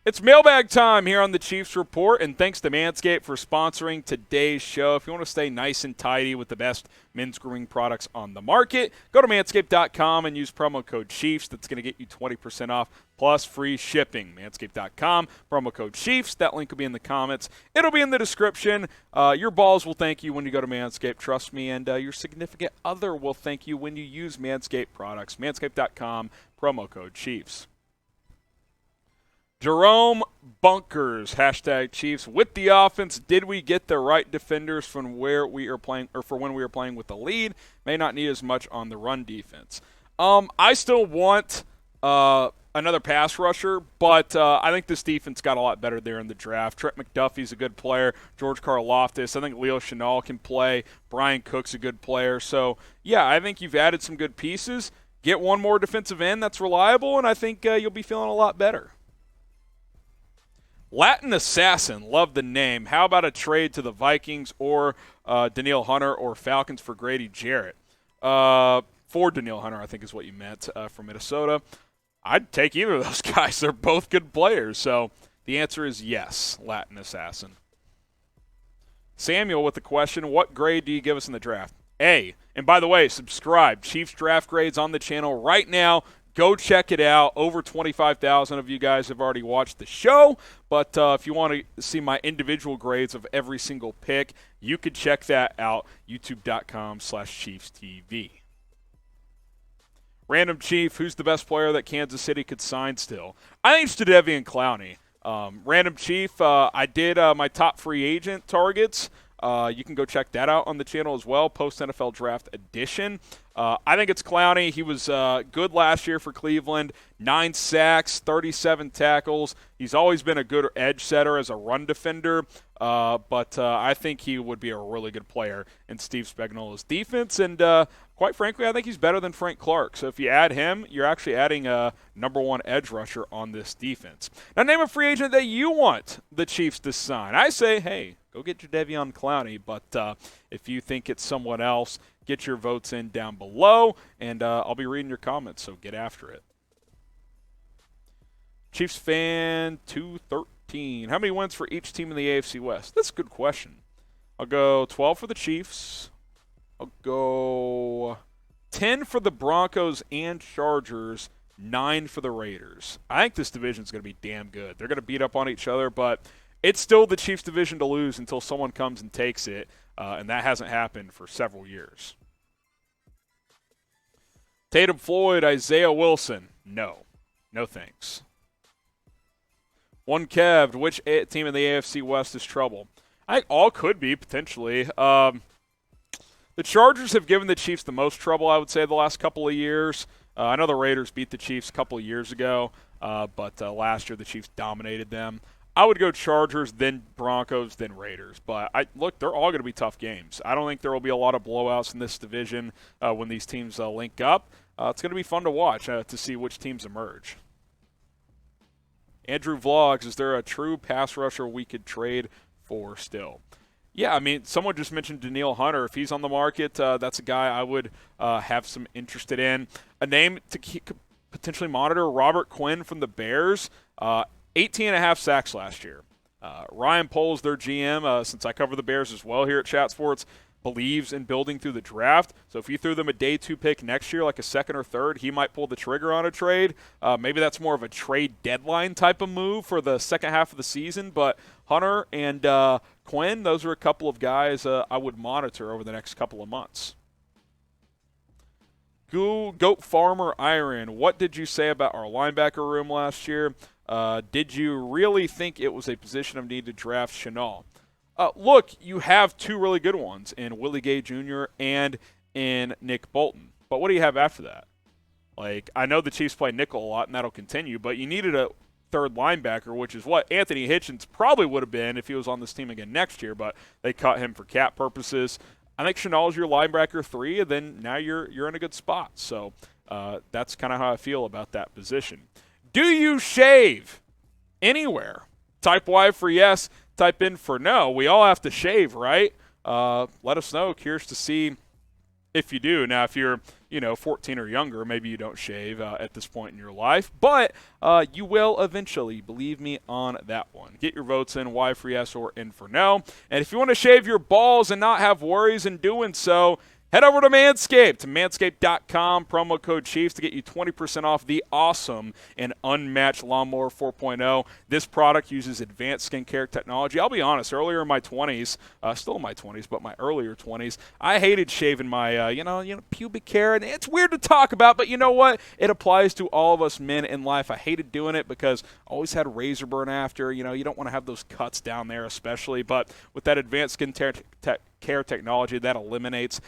It's mailbag time here on the Chiefs Report, and thanks to Manscaped for sponsoring today's show. If you want to stay nice and tidy with the best men's grooming products on the market, go to manscaped.com and use promo code Chiefs. That's going to get you 20% off plus free shipping. Manscaped.com, promo code Chiefs. That link will be in the comments. It'll be in the description. Your balls will thank you when you go to Manscaped, trust me, and your significant other will thank you when you use Manscaped products. Manscaped.com, promo code Chiefs. Jerome Bunkers, hashtag Chiefs. With the offense, did we get the right defenders from where we are playing, or for when we are playing with the lead? May not need as much on the run defense. I still want another pass rusher, but I think this defense got a lot better there in the draft. Trent McDuffie's a good player. George Karlaftis. I think Leo Chenal can play. Brian Cook's a good player. So, yeah, I think you've added some good pieces. Get one more defensive end that's reliable, and I think you'll be feeling a lot better. Latin Assassin, love the name. How about a trade to the Vikings or Danielle Hunter or Falcons for Grady Jarrett? For Danielle Hunter, I think is what you meant, from Minnesota. I'd take either of those guys. They're both good players. So the answer is yes, Latin Assassin. Samuel with the question, what grade do you give us in the draft? A. And by the way, subscribe. Chiefs draft grades on the channel right now. Go check it out. Over 25,000 of you guys have already watched the show. But if you want to see my individual grades of every single pick, you could check that out, youtube.com/ChiefsTV. Random Chief, who's the best player that Kansas City could sign still? I think it's Jadeveon Clowney. Random Chief, I did my top free agent targets. You can go check that out on the channel as well, post-NFL Draft Edition. I think it's Clowney. He was good last year for Cleveland, 9 sacks, 37 tackles. He's always been a good edge setter as a run defender, but I think he would be a really good player in Steve Spagnuolo's defense, and quite frankly, I think he's better than Frank Clark. So if you add him, you're actually adding a number one edge rusher on this defense. Now name a free agent that you want the Chiefs to sign. I say, hey, go get Jadeveon Clowney, but if you think it's someone else, get your votes in down below, and I'll be reading your comments, so get after it. Chiefs fan 213. How many wins for each team in the AFC West? That's a good question. I'll go 12 for the Chiefs. I'll go 10 for the Broncos and Chargers, 9 for the Raiders. I think this division is going to be damn good. They're going to beat up on each other, but it's still the Chiefs' division to lose until someone comes and takes it, and that hasn't happened for several years. Tatum Floyd, Isaiah Wilson. No. No thanks. One Kev, which team in the AFC West is trouble? I think all could be, potentially. The Chargers have given the Chiefs the most trouble, I would say, the last couple of years. I know the Raiders beat the Chiefs a couple of years ago, but last year the Chiefs dominated them. I would go Chargers, then Broncos, then Raiders. But, look, they're all going to be tough games. I don't think there will be a lot of blowouts in this division when these teams link up. It's going to be fun to watch to see which teams emerge. Andrew Vlogs, is there a true pass rusher we could trade for still? Yeah, I mean, someone just mentioned Danielle Hunter. If he's on the market, that's a guy I would have some interested in. A name to potentially monitor, Robert Quinn from the Bears. 18.5 sacks last year. Ryan Poles, their GM, since I cover the Bears as well here at Chat Sports, believes in building through the draft. So if you threw them a day 2 pick next year, like a second or third, he might pull the trigger on a trade. Maybe that's more of a trade deadline type of move for the second half of the season. But Hunter and Quinn, those are a couple of guys I would monitor over the next couple of months. Goat Farmer Iron, what did you say about our linebacker room last year? Did you really think it was a position of need to draft Chenal? Look, you have two really good ones in Willie Gay Jr. and in Nick Bolton. But what do you have after that? Like, I know the Chiefs play nickel a lot, and that'll continue, but you needed a third linebacker, which is what Anthony Hitchens probably would have been if he was on this team again next year, but they cut him for cap purposes. I think Chenal is your linebacker 3, and then now you're in a good spot. So that's kind of how I feel about that position. Do you shave anywhere? Type Y for yes, type in for no. We all have to shave, right? Let us know. Curious to see if you do. Now, if you're, 14 or younger, maybe you don't shave at this point in your life, but you will eventually. Believe me on that one. Get your votes in, Y for yes or N for no. And if you want to shave your balls and not have worries in doing so, head over to Manscaped, manscaped.com, promo code Chiefs to get you 20% off the awesome and unmatched Lawnmower 4.0. This product uses advanced skincare technology. I'll be honest, earlier in my 20s, still in my 20s, but my earlier 20s, I hated shaving my, pubic hair. And it's weird to talk about, but you know what? It applies to all of us men in life. I hated doing it because I always had razor burn after. You don't want to have those cuts down there especially. But with that advanced skincare technology, that eliminates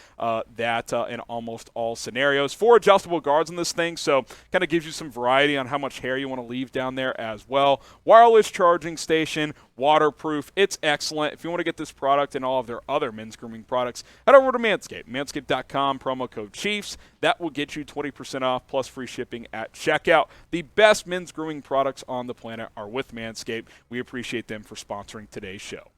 that in almost all scenarios. 4 adjustable guards on this thing, so kind of gives you some variety on how much hair you want to leave down there as well. Wireless charging station, waterproof. It's excellent. If you want to get this product and all of their other men's grooming products, head over to Manscaped. Manscaped.com, promo code Chiefs. That will get you 20% off plus free shipping at checkout. The best men's grooming products on the planet are with Manscaped. We appreciate them for sponsoring today's show.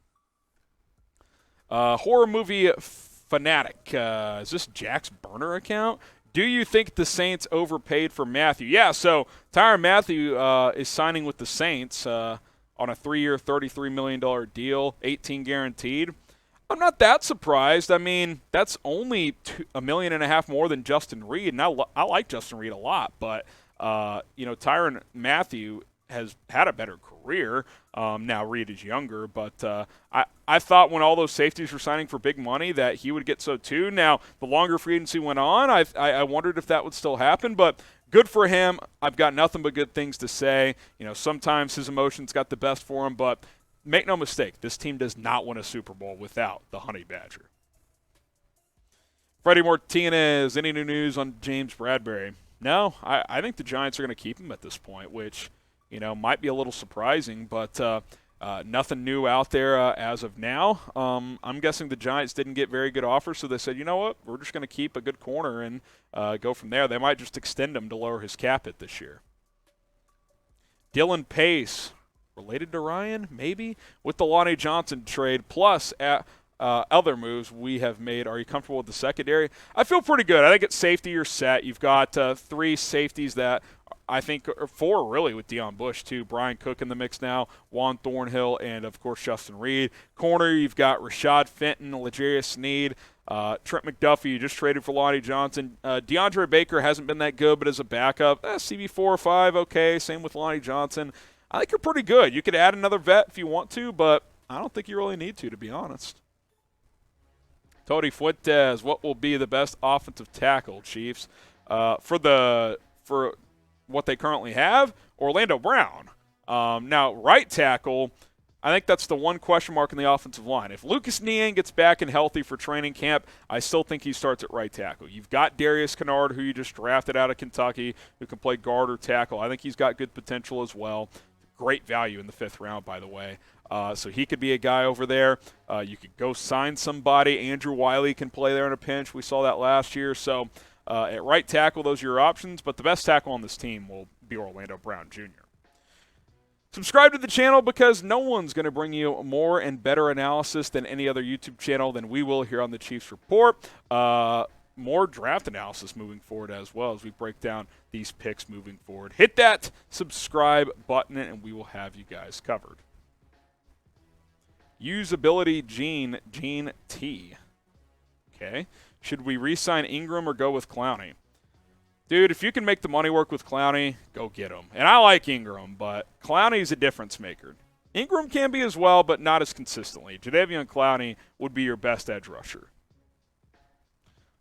Horror movie fanatic. Is this Jack's burner account? Do you think the Saints overpaid for Mathieu? Yeah, so Tyrann Mathieu is signing with the Saints on a 3-year, $33 million deal, 18 guaranteed. I'm not that surprised. I mean, that's only $1.5 million more than Justin Reed, and I like Justin Reed a lot, but Tyrann Mathieu has had a better career. Now Reed is younger, but I thought when all those safeties were signing for big money that he would get so too. Now, the longer free agency went on, I wondered if that would still happen, but good for him. I've got nothing but good things to say. Sometimes his emotions got the best for him, but make no mistake, this team does not win a Super Bowl without the Honey Badger. Freddie Martinez, any new news on James Bradberry? No, I think the Giants are going to keep him at this point, which might be a little surprising, but nothing new out there as of now. I'm guessing the Giants didn't get very good offers, so they said, you know what, we're just going to keep a good corner and go from there. They might just extend him to lower his cap hit this year. Dylan Pace, related to Ryan, maybe? With the Lonnie Johnson trade, plus other moves we have made. Are you comfortable with the secondary? I feel pretty good. I think at safety you're set. You've got 3 safeties that I think, or 4 really with Deion Bush too. Brian Cook in the mix now, Juan Thornhill, and of course Justin Reed. Corner, you've got Rashad Fenton, L'Jarius Sneed, Trent McDuffie. You just traded for Lonnie Johnson. DeAndre Baker hasn't been that good, but as a backup, CB4 or 5, okay. Same with Lonnie Johnson. I think you're pretty good. You could add another vet if you want to, but I don't think you really need to be honest. Tony Fuentes, what will be the best offensive tackle, Chiefs? For what they currently have, Orlando Brown. Now, right tackle, I think that's the one question mark in the offensive line. If Lucas Niang gets back and healthy for training camp, I still think he starts at right tackle. You've got Darius Kennard, who you just drafted out of Kentucky, who can play guard or tackle. I think he's got good potential as well. Great value in the 5th round, by the way. So he could be a guy over there. You could go sign somebody. Andrew Wiley can play there in a pinch. We saw that last year. So at right tackle, those are your options. But the best tackle on this team will be Orlando Brown Jr. Subscribe to the channel because no one's going to bring you more and better analysis than any other YouTube channel than we will here on the Chiefs Report. More draft analysis moving forward as well as we break down these picks moving forward. Hit that subscribe button and we will have you guys covered. Usability Gene T. Okay. Should we re-sign Ingram or go with Clowney? Dude, if you can make the money work with Clowney, go get him. And I like Ingram, but Clowney's a difference maker. Ingram can be as well, but not as consistently. Jadeveon Clowney would be your best edge rusher.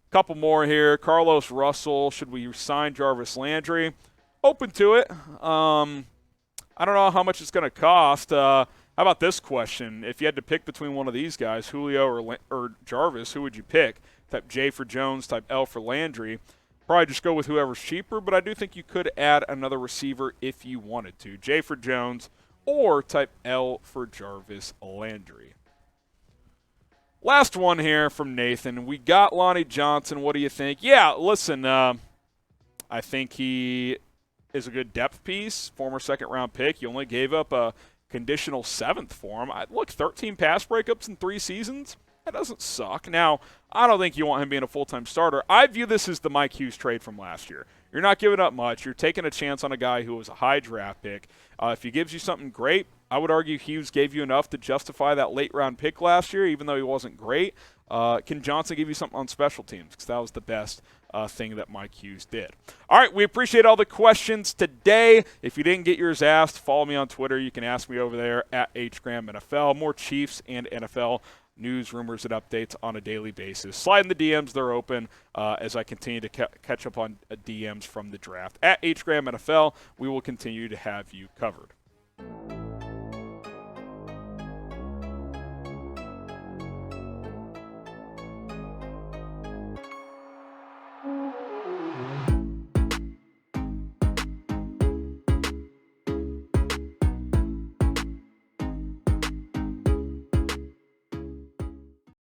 Couple more here. Carlos Russell. Should we sign Jarvis Landry? Open to it. I don't know how much it's going to cost. How about this question? If you had to pick between one of these guys, Julio or Jarvis, who would you pick? Type J for Jones, type L for Landry. Probably just go with whoever's cheaper, but I do think you could add another receiver if you wanted to. J for Jones or type L for Jarvis Landry. Last one here from Nathan. We got Lonnie Johnson. What do you think? Yeah, listen, I think he is a good depth piece, former second-round pick. You only gave up a conditional 7th for him. Look, 13 pass breakups in 3 seasons. That doesn't suck. Now, I don't think you want him being a full-time starter. I view this as the Mike Hughes trade from last year. You're not giving up much. You're taking a chance on a guy who was a high draft pick. If he gives you something great, I would argue Hughes gave you enough to justify that late-round pick last year, even though he wasn't great. Can Johnson give you something on special teams? Because that was the best thing that Mike Hughes did. All right, we appreciate all the questions today. If you didn't get yours asked, follow me on Twitter. You can ask me over there at HGramNFL. More Chiefs and NFL news, rumors, and updates on a daily basis. Slide in the DMs. They're open as I continue to catch up on DMs from the draft. At HGramNFL, we will continue to have you covered.